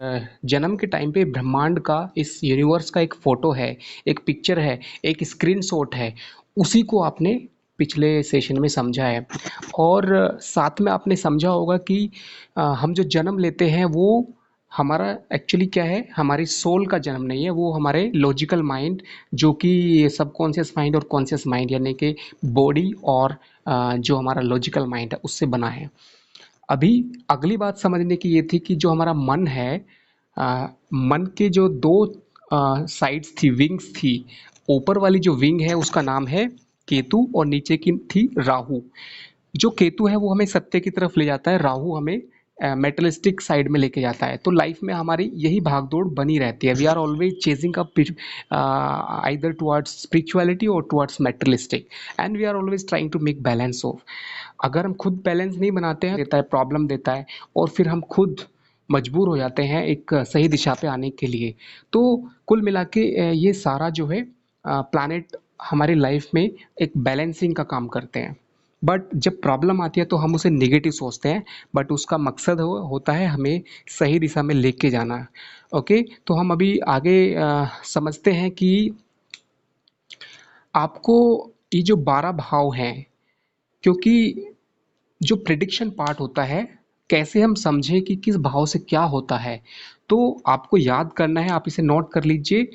जन्म के टाइम पे ब्रह्मांड का, इस यूनिवर्स का एक फोटो है, एक पिक्चर है, एक स्क्रीनशॉट है। उसी को आपने पिछले सेशन में समझा है। और साथ में आपने समझा होगा कि हम जो जन्म लेते हैं वो हमारा एक्चुअली क्या है, हमारी सोल का जन्म नहीं है, वो हमारे लॉजिकल माइंड, जो कि सबकॉन्शियस माइंड और कॉन्शियस माइंड यानी कि बॉडी और जो हमारा लॉजिकल माइंड है उससे बना है। अभी अगली बात समझने की ये थी कि जो हमारा मन है, मन के जो दो साइड्स थी, विंग्स थी। ऊपर वाली जो विंग है उसका नाम है केतु और नीचे की थी राहु। जो केतु है वो हमें सत्य की तरफ ले जाता है, राहु हमें मेटलिस्टिक साइड में लेके जाता है। तो लाइफ में हमारी यही भागदौड़ बनी रहती है। We are always chasing up either towards spirituality और towards materialistic, and we are always trying to make balance of. अगर हम खुद बैलेंस नहीं बनाते हैं देता है, प्रॉब्लम देता है, और फिर हम खुद मजबूर हो जाते हैं एक सही दिशा पे आने के लिए। तो कुल मिला के ये सारा जो है प्लैनेट हमारी लाइफ में एक बैलेंसिंग का काम करते हैं। बट जब प्रॉब्लम आती है तो हम उसे नेगेटिव सोचते हैं, बट उसका मकसद होता है हमें सही दिशा में लेके जाना। ओके, तो हम अभी आगे समझते हैं कि आपको ये जो 12 भाव हैं, क्योंकि जो प्रिडिक्शन पार्ट होता है, कैसे हम समझें कि किस भाव से क्या होता है, तो आपको याद करना है। आप इसे नोट कर लीजिए।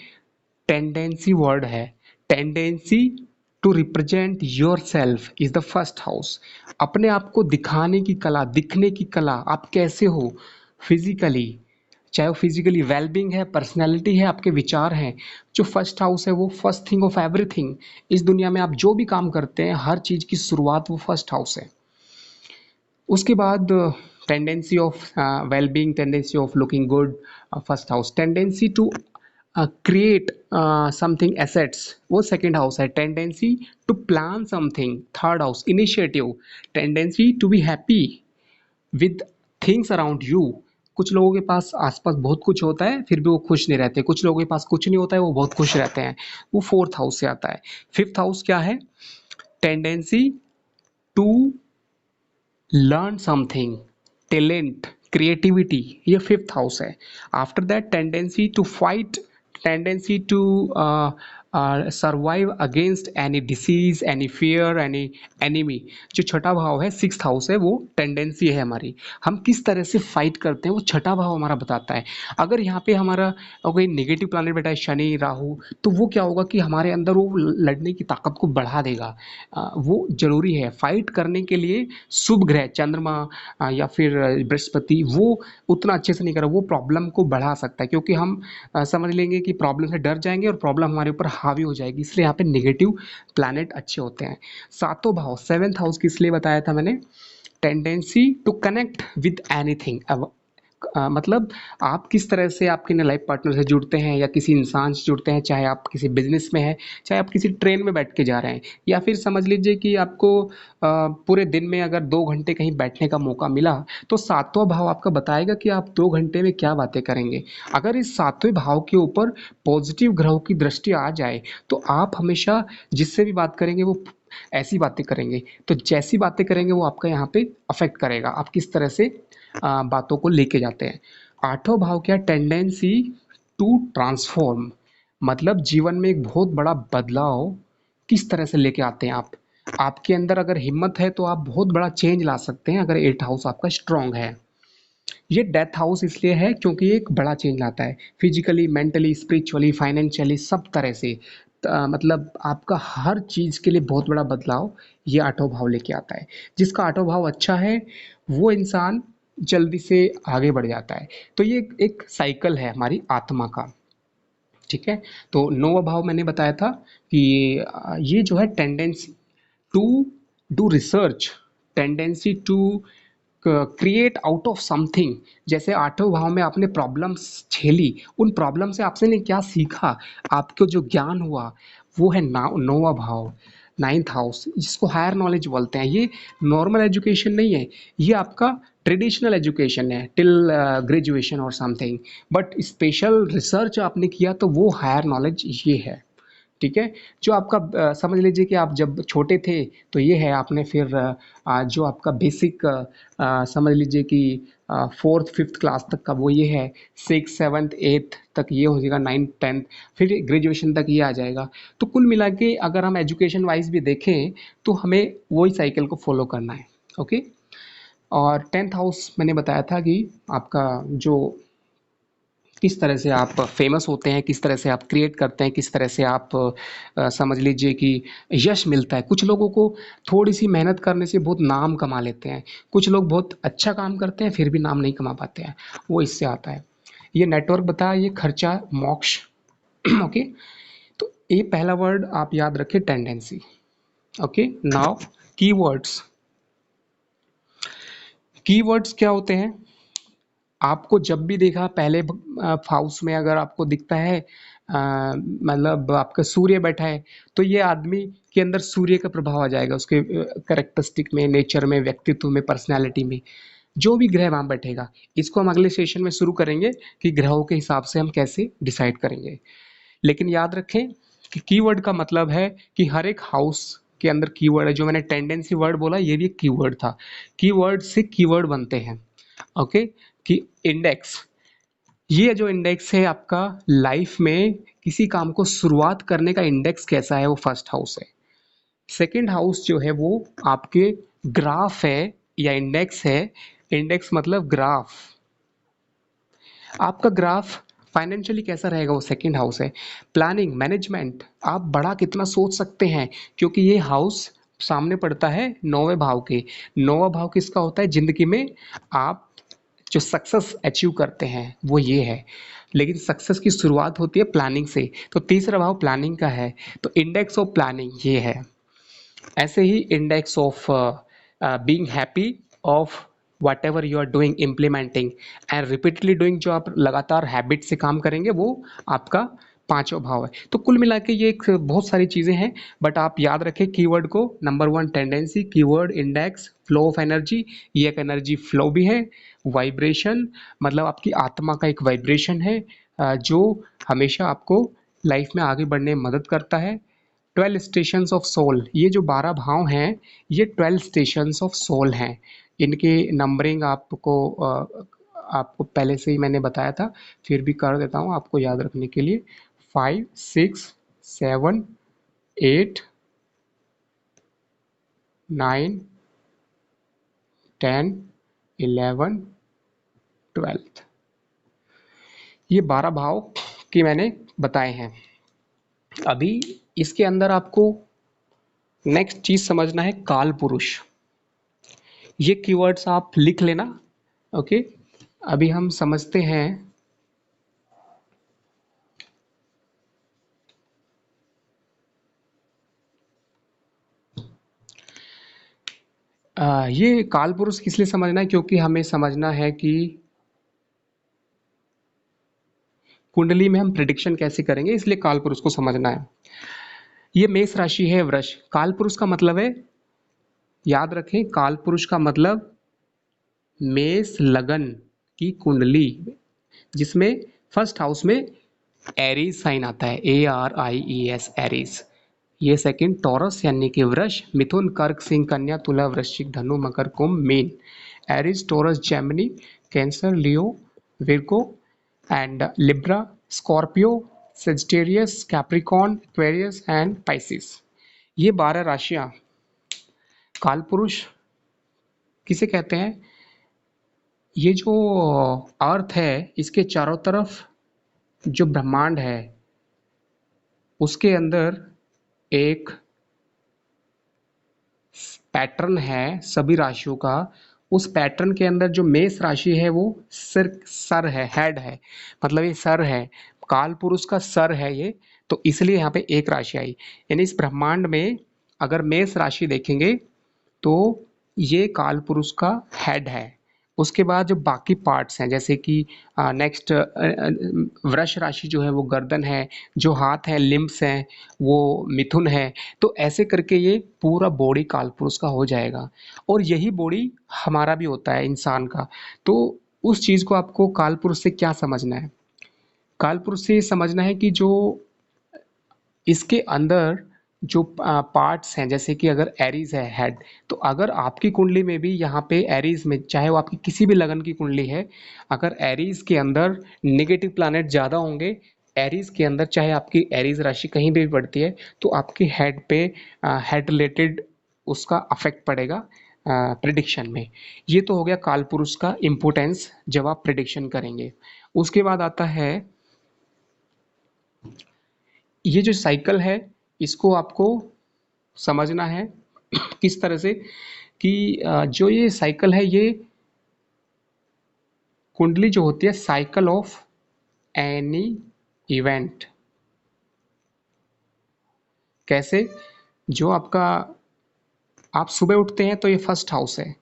टेंडेंसी वर्ड है। Tendency to represent yourself is the first house. अपने आप को दिखाने की कला, दिखने की कला, आप कैसे हो फिजिकली, चाहे वो फिजिकली वेलबींग है, पर्सनैलिटी है, आपके विचार हैं। जो फर्स्ट हाउस है वो फर्स्ट थिंग ऑफ एवरीथिंग। इस दुनिया में आप जो भी काम करते हैं, हर चीज़ की शुरुआत वो फर्स्ट हाउस है। उसके बाद tendency of wellbeing, tendency of looking good, first house. Tendency to create something assets, वो सेकंड हाउस है। Tendency to plan something, third house. Initiative, tendency to be happy with things around you. कुछ लोगों के पास आसपास बहुत कुछ होता है फिर भी वो खुश नहीं रहते, कुछ लोगों के पास कुछ नहीं होता है वो बहुत खुश रहते हैं। वो फोर्थ हाउस से आता है। फिफ्थ हाउस क्या है? Tendency to learn something, talent, creativity, ये फिफ्थ हाउस है। After that tendency to fight, tendency to survive against any disease, any fear, any enemy. जो छठा भाव है, सिक्स्थ हाउस है, वो टेंडेंसी है हमारी। हम किस तरह से फाइट करते हैं वो छठा भाव हमारा बताता है। अगर यहाँ पे हमारा कोई नेगेटिव प्लानिट बैठा है, शनि, राहु, तो वो क्या होगा कि हमारे अंदर वो लड़ने की ताकत को बढ़ा देगा। वो जरूरी है फाइट करने के लिए। शुभ ग्रह चंद्रमा या फिर बृहस्पति, वो उतना अच्छे से नहीं करा, वो प्रॉब्लम को बढ़ा सकता है, क्योंकि हम समझ लेंगे कि प्रॉब्लम से डर जाएंगे और प्रॉब्लम हमारे ऊपर हावी हो जाएगी। इसलिए यहाँ पे नेगेटिव प्लैनेट अच्छे होते हैं। सातों भाव, सेवेंथ हाउस किस लिए बताया था मैंने? Tendency to connect with anything. मतलब आप किस तरह से आपके लाइफ पार्टनर से जुड़ते हैं या किसी इंसान से जुड़ते हैं, चाहे आप किसी बिजनेस में हैं, चाहे आप किसी ट्रेन में बैठ के जा रहे हैं, या फिर समझ लीजिए कि आपको पूरे दिन में अगर 2 घंटे कहीं बैठने का मौका मिला, तो सातवां भाव आपका बताएगा कि आप 2 घंटे में क्या बातें करेंगे। अगर इस सातवें भाव के ऊपर पॉजिटिव ग्रहों की दृष्टि आ जाए तो आप हमेशा जिससे भी बात करेंगे वो ऐसी बातें करेंगे। तो जैसी बातें करेंगे वो आपका यहाँ पे अफेक्ट करेगा, आप किस तरह से बातों को लेके जाते हैं। आठवां भाव क्या? Tendency to transform. मतलब जीवन में एक बहुत बड़ा बदलाव किस तरह से लेके आते हैं आप। आपके अंदर अगर हिम्मत है तो आप बहुत बड़ा चेंज ला सकते हैं, अगर एट हाउस आपका स्ट्रांग है। ये डेथ हाउस इसलिए है क्योंकि ये एक बड़ा चेंज लाता है, फिजिकली, मेंटली, स्पिरिचुअली, फाइनेंशियली, सब तरह से। मतलब आपका हर चीज़ के लिए बहुत बड़ा बदलाव ये आठवां भाव लेके आता है। जिसका आठवां भाव अच्छा है वो इंसान जल्दी से आगे बढ़ जाता है। तो ये एक साइकिल है हमारी आत्मा का। ठीक है, तो नौवां भाव मैंने बताया था कि ये जो है tendency to do research, tendency to create out of something. जैसे आठवें भाव में आपने प्रॉब्लम्स झेली, उन प्रॉब्लम से आपसे ने क्या सीखा, आपको जो ज्ञान हुआ, वो है नौवां भाव, नाइन्थ हाउस, जिसको हायर नॉलेज बोलते हैं। ये नॉर्मल एजुकेशन नहीं है, ये आपका ट्रेडिशनल एजुकेशन है टिल ग्रेजुएशन और समथिंग। बट स्पेशल रिसर्च आपने किया तो वो हायर नॉलेज ये है। ठीक है, जो आपका समझ लीजिए कि आप जब छोटे थे तो ये है, आपने फिर जो आपका बेसिक समझ लीजिए कि फोर्थ फिफ्थ क्लास तक का वो ये है, सिक्स सेवन्थ एट्थ तक ये हो जाएगा, नाइन्थ टेंथ, फिर ग्रेजुएशन तक ये आ जाएगा। तो कुल मिला के अगर हम एजुकेशन वाइज भी देखें तो हमें वही साइकिल को फॉलो करना है। ओके। और टेंथ हाउस मैंने बताया था कि आपका जो किस तरह से आप फेमस होते हैं, किस तरह से आप क्रिएट करते हैं, किस तरह से आप समझ लीजिए कि यश मिलता है। कुछ लोगों को थोड़ी सी मेहनत करने से बहुत नाम कमा लेते हैं, कुछ लोग बहुत अच्छा काम करते हैं फिर भी नाम नहीं कमा पाते हैं, वो इससे आता है। ये नेटवर्क बताया, ये खर्चा मोक्ष। ओके। तो ये पहला वर्ड आप याद रखें, tendency. Okay. Now keywords. Keywords क्या होते हैं? आपको जब भी देखा पहले हाउस में अगर आपको दिखता है मतलब आपका सूर्य बैठा है, तो ये आदमी के अंदर सूर्य का प्रभाव आ जाएगा, उसके कैरेक्टरिस्टिक में, नेचर में, व्यक्तित्व में, पर्सनैलिटी में। जो भी ग्रह वहाँ बैठेगा, इसको हम अगले सेशन में शुरू करेंगे कि ग्रहों के हिसाब से हम कैसे डिसाइड करेंगे। लेकिन याद रखें कि कीवर्ड का मतलब है कि हर एक हाउस के अंदर कीवर्ड है। जो मैंने टेंडेंसी वर्ड बोला ये भी एक कीवर्ड था। कीवर्ड से कीवर्ड बनते हैं। ओके। कि इंडेक्स, ये जो इंडेक्स है आपका लाइफ में किसी काम को शुरुआत करने का इंडेक्स कैसा है, वो फर्स्ट हाउस है। सेकंड हाउस जो है वो आपके ग्राफ है या इंडेक्स है। इंडेक्स मतलब ग्राफ। आपका ग्राफ फाइनेंशियली कैसा रहेगा, वो सेकंड हाउस है। प्लानिंग, मैनेजमेंट, आप बड़ा कितना सोच सकते हैं, क्योंकि ये हाउस सामने पड़ता है नौवें भाव के। नौवां भाव किसका होता है जिंदगी में? आप जो सक्सेस अचीव करते हैं वो ये है। लेकिन सक्सेस की शुरुआत होती है प्लानिंग से, तो तीसरा भाव प्लानिंग का है। तो इंडेक्स ऑफ प्लानिंग ये है। ऐसे ही index of being happy of whatever you are doing, implementing and repeatedly doing, जो आप लगातार हैबिट से काम करेंगे वो आपका पांचवा भाव है। तो कुल मिला के ये एक बहुत सारी चीज़ें हैं, बट आप याद रखें कीवर्ड को। Number one tendency, keyword index, flow of energy, ये एक एनर्जी फ्लो भी है। वाइब्रेशन मतलब आपकी आत्मा का एक वाइब्रेशन है जो हमेशा आपको लाइफ में आगे बढ़ने में मदद करता है। 12 स्टेशंस ऑफ सोल, ये जो 12 भाव हैं ये 12 स्टेशंस ऑफ सोल हैं। इनकी नंबरिंग आपको पहले से ही मैंने बताया था, फिर भी कर देता हूँ आपको याद रखने के लिए। 5, 6, 7, 8, 9, 10, 11, 12, ये 12 भाव की मैंने बताए हैं। अभी इसके अंदर आपको नेक्स्ट चीज समझना है, काल पुरुष। ये कीवर्ड्स आप लिख लेना। ओके। अभी हम समझते हैं ये काल पुरुष किस लिए समझना है, क्योंकि हमें समझना है कि कुंडली में हम प्रिडिक्शन कैसे करेंगे, इसलिए काल पुरुष को समझना है। ये मेष राशि है, वृष। काल पुरुष का मतलब है, याद रखें, काल पुरुष का मतलब मेष लगन की कुंडली जिसमें फर्स्ट हाउस में एरीज साइन आता है, ARIES, एरीज। ये सेकंड टॉरस यानी कि वृष, मिथुन, कर्क, सिंह, कन्या, तुला, वृश्चिक, धनु, मकर, कुंभ, मीन। Aries, Taurus, Gemini, Cancer, Leo, Virgo and Libra, Scorpio, Sagittarius, Capricorn, Aquarius and Pisces. ये 12 राशियां कालपुरुष किसे कहते हैं? ये जो अर्थ है इसके चारों तरफ जो ब्रह्मांड है उसके अंदर एक पैटर्न है सभी राशियों का। उस पैटर्न के अंदर जो मेष राशि है वो सर है, हेड है, मतलब ये सर है, काल पुरुष का सर है ये। तो इसलिए यहाँ पे एक राशि आई। यानी इस ब्रह्मांड में अगर मेष राशि देखेंगे तो ये काल पुरुष का हेड है। उसके बाद जो बाकी पार्ट्स हैं जैसे कि नेक्स्ट वृष राशि जो है वो गर्दन है, जो हाथ है, लिम्स हैं, वो मिथुन है। तो ऐसे करके ये पूरा बॉडी काल पुरुष का हो जाएगा, और यही बॉडी हमारा भी होता है इंसान का। तो उस चीज़ को आपको काल पुरुष से क्या समझना है? काल पुरुष से ये समझना है कि जो इसके अंदर जो पार्ट्स हैं, जैसे कि अगर एरीज है हेड, तो अगर आपकी कुंडली में भी यहाँ पे एरीज में, चाहे वो आपकी किसी भी लगन की कुंडली है, अगर एरीज के अंदर नेगेटिव प्लैनेट ज़्यादा होंगे, एरीज के अंदर चाहे आपकी एरीज राशि कहीं भी पड़ती है, तो आपके हेड पे हेड रिलेटेड उसका अफेक्ट पड़ेगा प्रिडिक्शन में। ये तो हो गया काल पुरुष का इम्पोर्टेंस जब आप प्रिडिक्शन करेंगे। उसके बाद आता है ये जो साइकिल है, इसको आपको समझना है किस तरह से कि जो ये साइकिल है, ये कुंडली जो होती है साइकिल ऑफ एनी इवेंट। कैसे? जो आपका आप सुबह उठते हैं तो ये फर्स्ट हाउस है,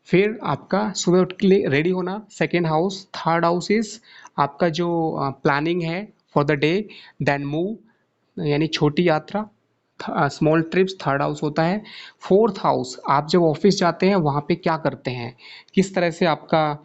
फिर आपका सुबह उठ के लिए रेडी होना second house, third house is आपका जो प्लानिंग है for the day, then move यानी छोटी यात्रा, स्मॉल ट्रिप्स थर्ड हाउस होता है। फोर्थ हाउस आप जब ऑफिस जाते हैं वहाँ पे क्या करते हैं, किस तरह से आपका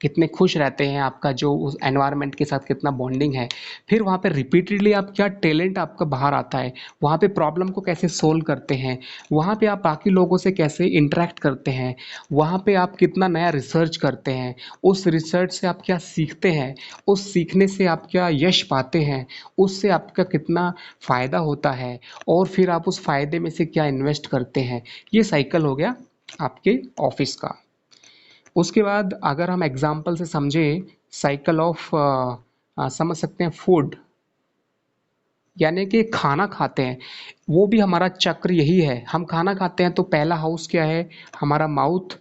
कितने खुश रहते हैं, आपका जो उस एनवायरनमेंट के साथ कितना बॉन्डिंग है। फिर वहाँ पे रिपीटेडली आप क्या टैलेंट आपका बाहर आता है, वहाँ पे प्रॉब्लम को कैसे सोल्व करते हैं, वहाँ पे आप बाकी लोगों से कैसे इंटरेक्ट करते हैं, वहाँ पे आप कितना नया रिसर्च करते हैं, उस रिसर्च से आप क्या सीखते हैं, उस सीखने से आप क्या यश पाते हैं, उससे आपका कितना फ़ायदा होता है, और फिर आप उस फ़ायदे में से क्या इन्वेस्ट करते हैं। ये साइकिल हो गया आपके ऑफिस का। उसके बाद अगर हम एग्जाम्पल से समझें साइकिल ऑफ समझ सकते हैं फूड, यानी कि खाना खाते हैं, वो भी हमारा चक्र यही है। हम खाना खाते हैं तो पहला हाउस क्या है हमारा माउथ,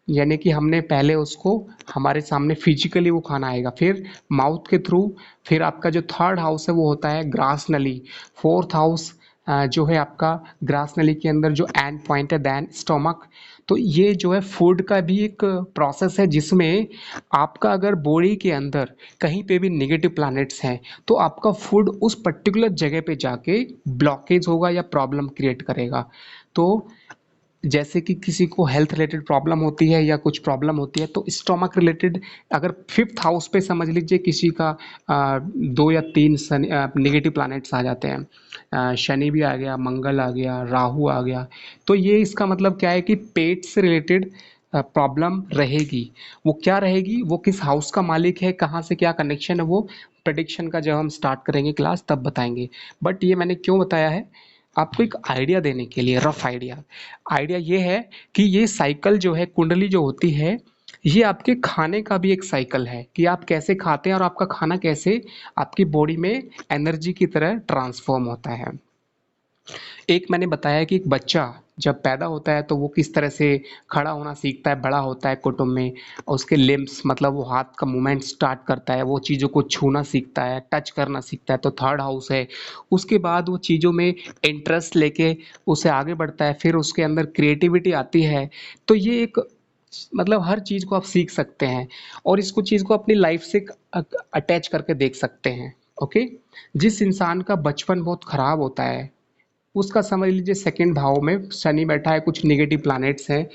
यानी कि हमने पहले उसको हमारे सामने फिजिकली वो खाना आएगा, फिर माउथ के थ्रू, फिर आपका जो थर्ड हाउस है वो होता है ग्रास नली, फोर्थ हाउस जो है आपका ग्रास नली के अंदर जो एंड पॉइंट है दैन स्टोमक। तो ये जो है फूड का भी एक प्रोसेस है, जिसमें आपका अगर बॉडी के अंदर कहीं पे भी नेगेटिव प्लैनेट्स हैं तो आपका फूड उस पर्टिकुलर जगह पे जाके ब्लॉकेज होगा या प्रॉब्लम क्रिएट करेगा। तो जैसे कि किसी को हेल्थ रिलेटेड प्रॉब्लम होती है या कुछ प्रॉब्लम होती है, तो स्टोमक रिलेटेड अगर फिफ्थ हाउस पे समझ लीजिए किसी का 2 या 3 नेगेटिव प्लैनेट्स आ जाते हैं, शनि भी आ गया, मंगल आ गया, राहु आ गया, तो ये इसका मतलब क्या है कि पेट से रिलेटेड प्रॉब्लम रहेगी। वो क्या रहेगी, वो किस हाउस का मालिक है, कहाँ से क्या कनेक्शन है, वो प्रडिक्शन का जब हम स्टार्ट करेंगे क्लास तब बताएंगे। बट ये मैंने क्यों बताया है, आपको एक आइडिया देने के लिए, रफ आइडिया। आइडिया ये है कि ये साइकिल जो है कुंडली जो होती है, ये आपके खाने का भी एक साइकिल है कि आप कैसे खाते हैं और आपका खाना कैसे आपकी बॉडी में एनर्जी की तरह ट्रांसफॉर्म होता है। एक मैंने बताया कि एक बच्चा जब पैदा होता है तो वो किस तरह से खड़ा होना सीखता है, बड़ा होता है कुटुंब में, और उसके लिम्स मतलब वो हाथ का मूवमेंट स्टार्ट करता है, वो चीज़ों को छूना सीखता है, टच करना सीखता है, तो थर्ड हाउस है। उसके बाद वो चीज़ों में इंटरेस्ट लेके उसे आगे बढ़ता है, फिर उसके अंदर क्रिएटिविटी आती है। तो ये एक मतलब हर चीज़ को आप सीख सकते हैं और इसको चीज़ को अपनी लाइफ से अटैच करके देख सकते हैं। ओके। जिस इंसान का बचपन बहुत खराब होता है, उसका समझ लीजिए सेकंड भाव में शनि बैठा है, कुछ नेगेटिव प्लैनेट्स हैं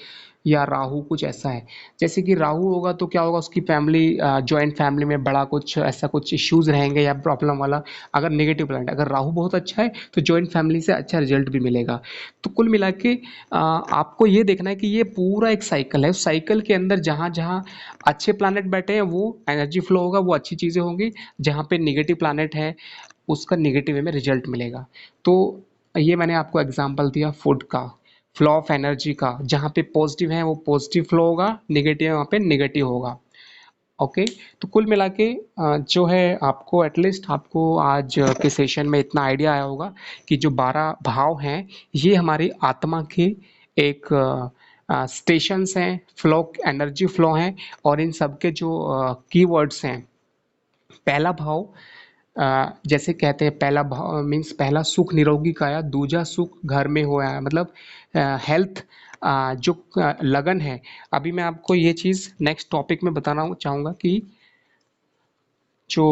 या राहु कुछ ऐसा है। जैसे कि राहु होगा तो क्या होगा, उसकी फैमिली जॉइंट फैमिली में बड़ा कुछ ऐसा कुछ इश्यूज रहेंगे या प्रॉब्लम वाला। अगर नेगेटिव प्लैनेट, अगर राहु बहुत अच्छा है तो जॉइंट फैमिली से अच्छा रिजल्ट भी मिलेगा। तो कुल मिला के आपको ये देखना है कि ये पूरा एक साइकिल है, उस साइकिल के अंदर जहाँ जहाँ अच्छे प्लैनेट बैठे हैं वो एनर्जी फ्लो होगा, वो अच्छी चीज़ें होंगी। जहाँ पे नेगेटिव प्लैनेट है उसका नेगेटिव वे में रिजल्ट मिलेगा। तो ये मैंने आपको एग्जांपल दिया फूड का, फ्लो ऑफ एनर्जी का, जहाँ पे पॉजिटिव है वो पॉजिटिव फ्लो होगा, नेगेटिव है वहाँ पे नेगेटिव होगा। ओके। तो कुल मिला के जो है आपको एटलीस्ट आपको आज के सेशन में इतना आइडिया आया होगा कि जो 12 भाव हैं ये हमारी आत्मा के एक स्टेशंस हैं, फ्लो एनर्जी फ्लो हैं, और इन सब के जो कीवर्ड्स हैं। पहला भाव जैसे कहते हैं पहला भाव मीन्स पहला सुख निरोगी काया, दूजा सुख घर में होया, मतलब हेल्थ, जो लगन है। अभी मैं आपको ये चीज़ नेक्स्ट टॉपिक में बताना चाहूँगा कि जो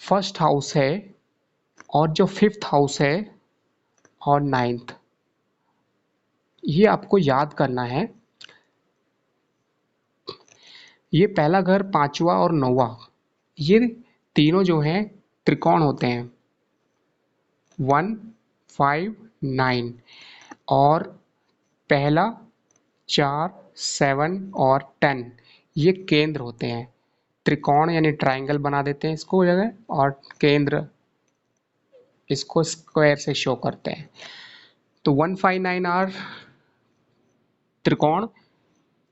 फर्स्ट हाउस है और जो फिफ्थ हाउस है और नाइन्थ, ये आपको याद करना है। ये पहला घर, पांचवा और नौवा, ये तीनों जो हैं त्रिकोण होते हैं 1, 5, 9 और पहला 4, 7 और 10 ये केंद्र होते हैं। त्रिकोण यानी ट्राइंगल बना देते हैं इसको जगह, और केंद्र इसको स्क्वायर से शो करते हैं। तो 1, 5, 9 आर त्रिकोण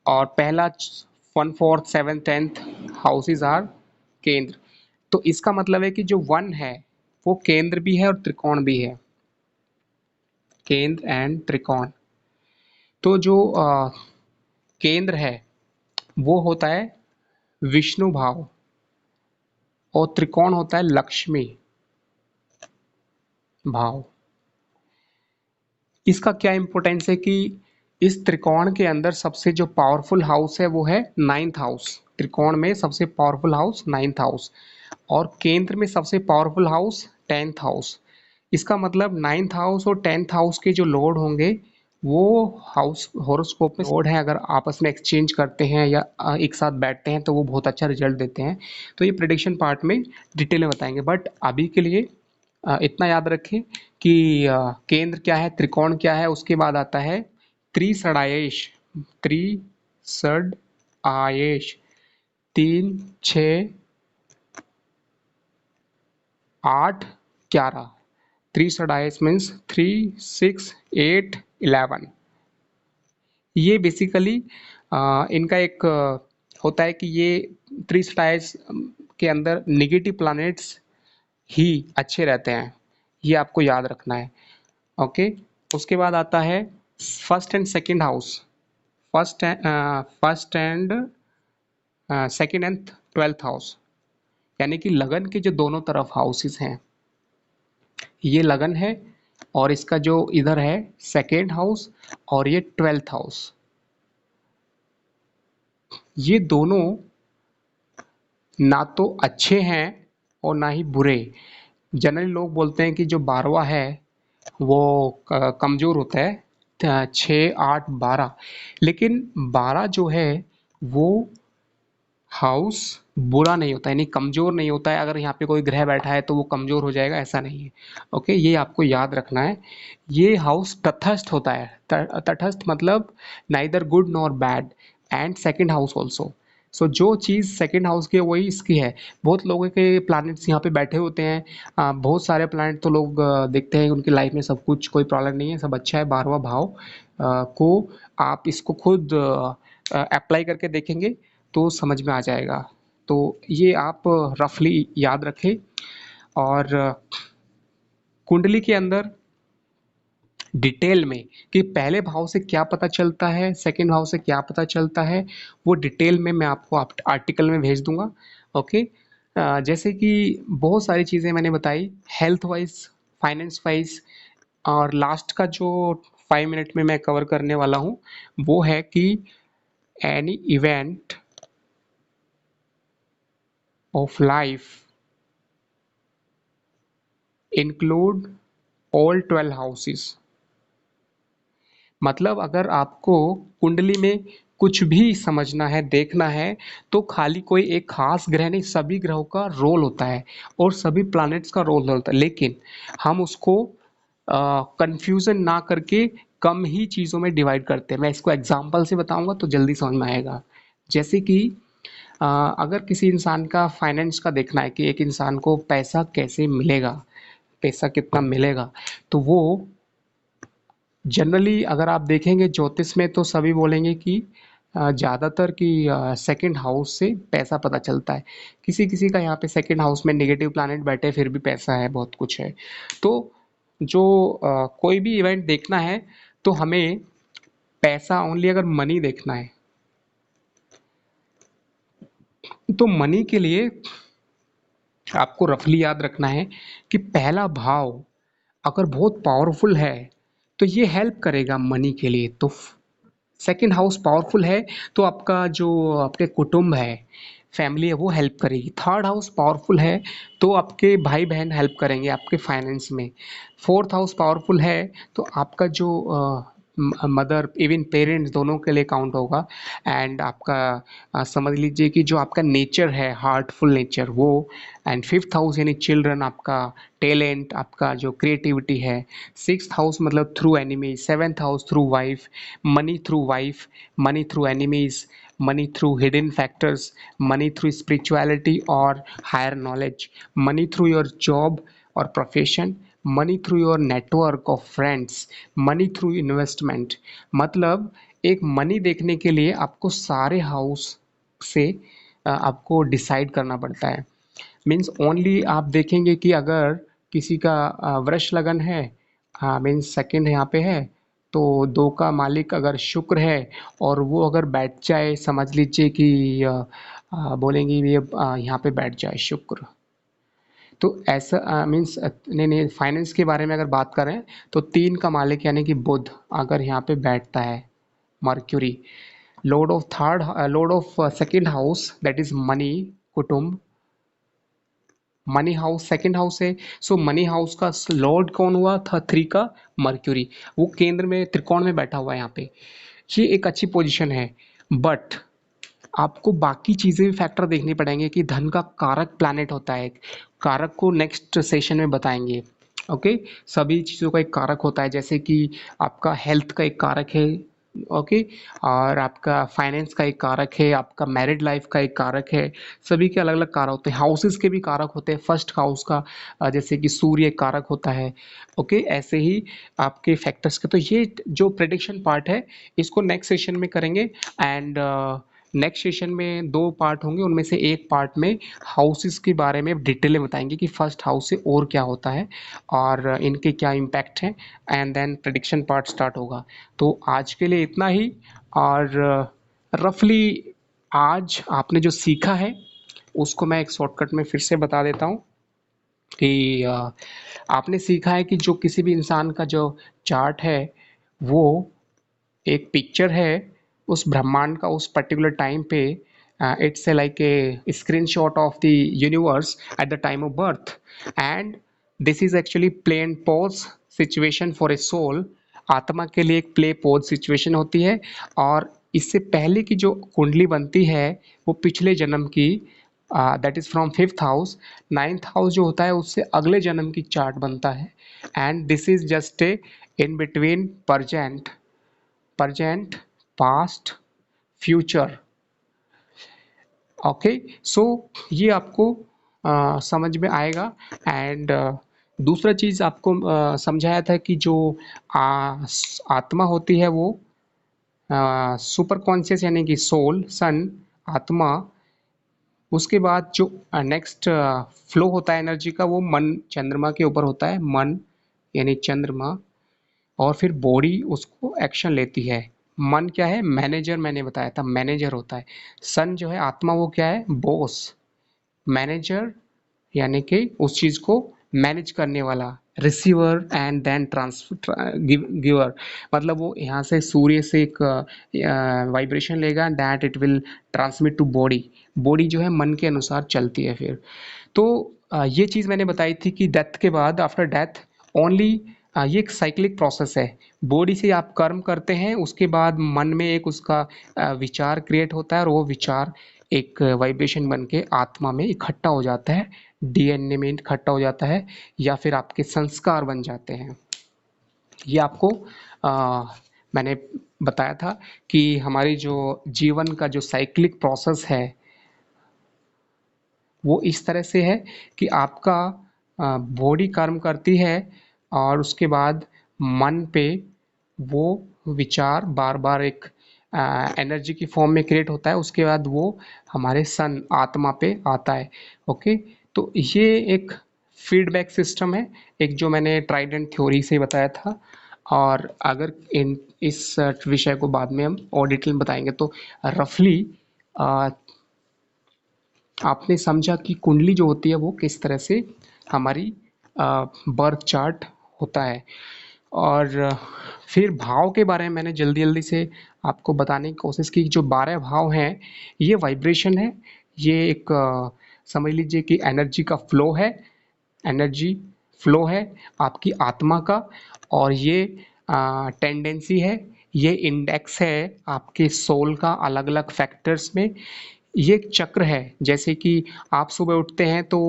और पहला 1, 4, 7, 10 हाउसेज आर केंद्र। तो इसका मतलब है कि जो 1 है वो केंद्र भी है और त्रिकोण भी है, केंद्र एंड त्रिकोण। तो जो केंद्र है वो होता है विष्णु भाव और त्रिकोण होता है लक्ष्मी भाव। इसका क्या इंपॉर्टेंस है कि इस त्रिकोण के अंदर सबसे जो पावरफुल हाउस है वो है 9th हाउस। त्रिकोण में सबसे पावरफुल हाउस 9th हाउस और केंद्र में सबसे पावरफुल हाउस 10th हाउस। इसका मतलब 9th हाउस और 10th हाउस के जो लॉर्ड होंगे वो हाउस हॉरोस्कोप में लॉर्ड है, अगर आपस में एक्सचेंज करते हैं या एक साथ बैठते हैं तो वो बहुत अच्छा रिजल्ट देते हैं। तो ये प्रेडिक्शन पार्ट में डिटेल में बताएंगे, बट अभी के लिए इतना याद रखें कि केंद्र क्या है, त्रिकोण क्या है, उसके बाद आता है त्रिसड़ायेश। त्रिसड़ आयेश 3, 6, 8, 11। त्रिसड़ायेश मीन्स 3, 6, 8, 11। ये बेसिकली इनका एक होता है कि ये त्रिसड़ायेश के अंदर नेगेटिव प्लैनेट्स ही अच्छे रहते हैं, ये आपको याद रखना है। ओके, उसके बाद आता है first and second house. First and second and 12th house, यानी कि लगन के जो दोनों तरफ हाउसेस हैं, ये लगन है और इसका जो इधर है सेकेंड हाउस और ये 12th हाउस, ये दोनों ना तो अच्छे हैं और ना ही बुरे। जनरली लोग बोलते हैं कि जो 12वां है वो कमज़ोर होता है, 6, 8, 12, लेकिन 12 जो है वो हाउस बुरा नहीं होता, यानी कमज़ोर नहीं होता है। अगर यहाँ पे कोई ग्रह बैठा है तो वो कमज़ोर हो जाएगा, ऐसा नहीं है। ओके, ये आपको याद रखना है। ये हाउस तटस्थ होता है, तटस्थ मतलब neither good nor bad, and second house also. So जो चीज़ सेकंड हाउस की है वही इसकी है। बहुत लोगों के प्लैनेट्स यहाँ पे बैठे होते हैं, बहुत सारे प्लैनेट तो लोग देखते हैं उनकी लाइफ में सब कुछ, कोई प्रॉब्लम नहीं है, सब अच्छा है। 12वां भाव को आप इसको खुद अप्लाई करके देखेंगे तो समझ में आ जाएगा। तो ये आप रफली याद रखें। और कुंडली के अंदर डिटेल में कि पहले भाव से क्या पता चलता है, सेकंड भाव से क्या पता चलता है, वो डिटेल में मैं आपको आर्टिकल में भेज दूंगा। ओके, जैसे कि बहुत सारी चीज़ें मैंने बताई, हेल्थ वाइज, फाइनेंस वाइज, और लास्ट का जो 5 मिनट में मैं कवर करने वाला हूँ वो है कि any event of life include all 12 houses. मतलब अगर आपको कुंडली में कुछ भी समझना है, देखना है, तो खाली कोई एक खास ग्रह नहीं, सभी ग्रहों का रोल होता है और सभी प्लैनेट्स का रोल होता है, लेकिन हम उसको कंफ्यूजन ना करके कम ही चीज़ों में डिवाइड करते हैं। मैं इसको एग्जांपल से बताऊंगा तो जल्दी समझ में आएगा। जैसे कि अगर किसी इंसान का फाइनेंस का देखना है कि एक इंसान को पैसा कैसे मिलेगा, पैसा कितना मिलेगा, तो वो जनरली अगर आप देखेंगे ज्योतिष में तो सभी बोलेंगे कि ज़्यादातर कि सेकंड हाउस से पैसा पता चलता है। किसी किसी का यहाँ पे सेकंड हाउस में नेगेटिव प्लैनेट बैठे फिर भी पैसा है, बहुत कुछ है। तो जो कोई भी इवेंट देखना है तो हमें पैसा ओनली, अगर मनी देखना है तो मनी के लिए आपको रफली याद रखना है कि पहला भाव अगर बहुत पावरफुल है तो ये हेल्प करेगा मनी के लिए। तो सेकंड हाउस पावरफुल है तो आपका जो आपके कुटुंब है, फैमिली है, वो हेल्प करेगी। थर्ड हाउस पावरफुल है तो आपके भाई बहन हेल्प करेंगे आपके फाइनेंस में। फोर्थ हाउस पावरफुल है तो आपका जो मदर इवन पेरेंट्स दोनों के लिए काउंट होगा। एंड आपका समझ लीजिए कि जो आपका नेचर है, हार्टफुल नेचर वो। एंड फिफ्थ हाउस यानी चिल्ड्रन, आपका टैलेंट, आपका जो क्रिएटिविटी है। सिक्स्थ हाउस मतलब through enemy, seventh house through wife, money through enemies, money through hidden factors, money through spirituality और higher knowledge, money through your job और profession, money through your network of friends, money through investment. मतलब एक money देखने के लिए आपको सारे house से आपको डिसाइड करना पड़ता है। मीन्स ओनली आप देखेंगे कि अगर किसी का वृष लगन है, मीन्स सेकंड यहाँ पे है, तो दो का मालिक अगर शुक्र है और वो अगर बैठ जाए, समझ लीजिए कि बोलेंगे ये यहाँ पे बैठ जाए शुक्र, तो ऐसा मीन्स नहीं नहीं, फाइनेंस के बारे में अगर बात करें तो तीन का मालिक यानी कि बुध अगर यहाँ पे बैठता है, mercury, Lord of second house that is money, कुटुंब, मनी हाउस सेकंड हाउस है। सो मनी हाउस का लॉर्ड कौन हुआ था? थ्री का मर्क्यूरी, वो केंद्र में त्रिकोण में बैठा हुआ है यहाँ पे। ये एक अच्छी पोजीशन है, बट आपको बाकी चीज़ें भी फैक्टर देखने पड़ेंगे कि धन का कारक प्लैनेट होता है। कारक को नेक्स्ट सेशन में बताएंगे। ओके, सभी चीज़ों का एक कारक होता है, जैसे कि आपका हेल्थ का एक कारक है। ओके, और आपका फाइनेंस का एक कारक है, आपका मैरिड लाइफ का एक कारक है। सभी के अलग अलग कारक होते हैं, हाउसेस के भी कारक होते हैं। फर्स्ट हाउस का जैसे कि सूर्य एक कारक होता है। ओके, ऐसे ही आपके फैक्टर्स के। तो ये जो प्रेडिक्शन पार्ट है इसको नेक्स्ट सेशन में करेंगे। एंड नेक्स्ट सेशन में दो पार्ट होंगे, उनमें से एक पार्ट में हाउसेस के बारे में डिटेल में बताएंगे कि फर्स्ट हाउस से और क्या होता है और इनके क्या इम्पैक्ट हैं। And then prediction part start होगा। तो आज के लिए इतना ही। और रफली आज आपने जो सीखा है उसको मैं एक शॉर्टकट में फिर से बता देता हूँ कि आपने सीखा है कि जो किसी भी इंसान का जो चार्ट है वो एक पिक्चर है उस ब्रह्मांड का उस पर्टिकुलर टाइम पे। It's like a screenshot of the universe at the time of birth. And this is actually play and pause situation for a soul. आत्मा के लिए एक प्ले पॉज सिचुएशन होती है। और इससे पहले की जो कुंडली बनती है वो पिछले जन्म की, that is from fifth house. Ninth house जो होता है उससे अगले जन्म की चार्ट बनता है। And this is just a in between present, past, future. Okay, so ये आपको समझ में आएगा। एंड दूसरा चीज़ आपको समझाया था कि जो आत्मा होती है वो सुपर कॉन्शियस यानी कि सोल, सन, आत्मा। उसके बाद जो नेक्स्ट फ्लो होता है एनर्जी का वो मन, चंद्रमा के ऊपर होता है, मन यानी चंद्रमा। और फिर बॉडी उसको एक्शन लेती है। मन क्या है? मैनेजर, मैंने बताया था मैनेजर होता है। सन जो है आत्मा वो क्या है? बॉस, मैनेजर यानी कि उस चीज़ को मैनेज करने वाला, receiver and then transfer giver. मतलब वो यहाँ से सूर्य से एक वाइब्रेशन लेगा, that it will transmit to body. Body जो है मन के अनुसार चलती है फिर। तो ये चीज़ मैंने बताई थी कि डेथ के बाद, आफ्टर डेथ ओनली, ये एक साइक्लिक प्रोसेस है। बॉडी से आप कर्म करते हैं, उसके बाद मन में एक उसका विचार क्रिएट होता है और वो विचार एक वाइब्रेशन बन के आत्मा में इकट्ठा हो जाता है, डीएनए में इकट्ठा हो जाता है, या फिर आपके संस्कार बन जाते हैं। ये आपको मैंने बताया था कि हमारी जो जीवन का जो साइक्लिक प्रोसेस है वो इस तरह से है कि आपका बॉडी कर्म करती है और उसके बाद मन पे वो विचार बार बार एक एनर्जी की फॉर्म में क्रिएट होता है, उसके बाद वो हमारे सन, आत्मा पे आता है। ओके, तो ये एक फीडबैक सिस्टम है, एक जो मैंने ट्राइडेंट थ्योरी से बताया था। और अगर इन इस विषय को बाद में हम और डिटेल में बताएंगे तो रफली आपने समझा कि कुंडली जो होती है वो किस तरह से हमारी बर्थ चार्ट होता है। और फिर भाव के बारे में मैंने जल्दी जल्दी से आपको बताने की कोशिश की। जो 12 भाव हैं ये वाइब्रेशन है, ये एक समझ लीजिए कि एनर्जी का फ्लो है, एनर्जी फ्लो है आपकी आत्मा का। और ये टेंडेंसी है, ये इंडेक्स है आपके सोल का अलग अलग फैक्टर्स में। ये एक चक्र है, जैसे कि आप सुबह उठते हैं तो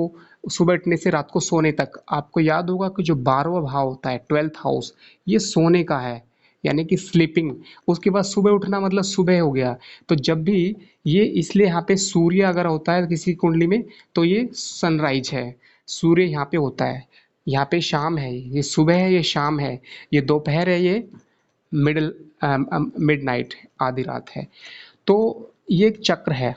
सुबह उठने से रात को सोने तक आपको याद होगा कि जो 12वां भाव होता है, 12th हाउस, ये सोने का है, यानी कि स्लीपिंग। उसके बाद सुबह उठना मतलब सुबह हो गया। तो जब भी ये, इसलिए यहाँ पे सूर्य अगर होता है किसी कुंडली में तो ये सनराइज है, सूर्य यहाँ पे होता है। यहाँ पे शाम है, ये सुबह है, ये शाम है, ये दोपहर है, ये मिडल मिडनाइट, आधी रात है। तो ये एक चक्र है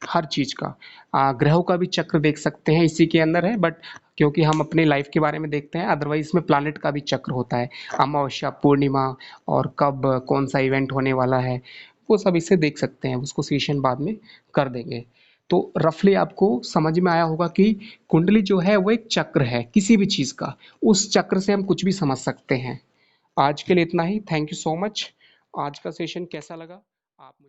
हर चीज का। ग्रहों का भी चक्र देख सकते हैं, इसी के अंदर है, बट क्योंकि हम अपने लाइफ के बारे में देखते हैं, अदरवाइज इसमें प्लानिट का भी चक्र होता है, अमावस्या, पूर्णिमा, और कब कौन सा इवेंट होने वाला है, वो सब इसे देख सकते हैं। उसको सेशन बाद में कर देंगे। तो रफली आपको समझ में आया होगा कि कुंडली जो है वो एक चक्र है किसी भी चीज का। उस चक्र से हम कुछ भी समझ सकते हैं। आज के लिए इतना ही। Thank you so much. आज का सेशन कैसा लगा आप मुझे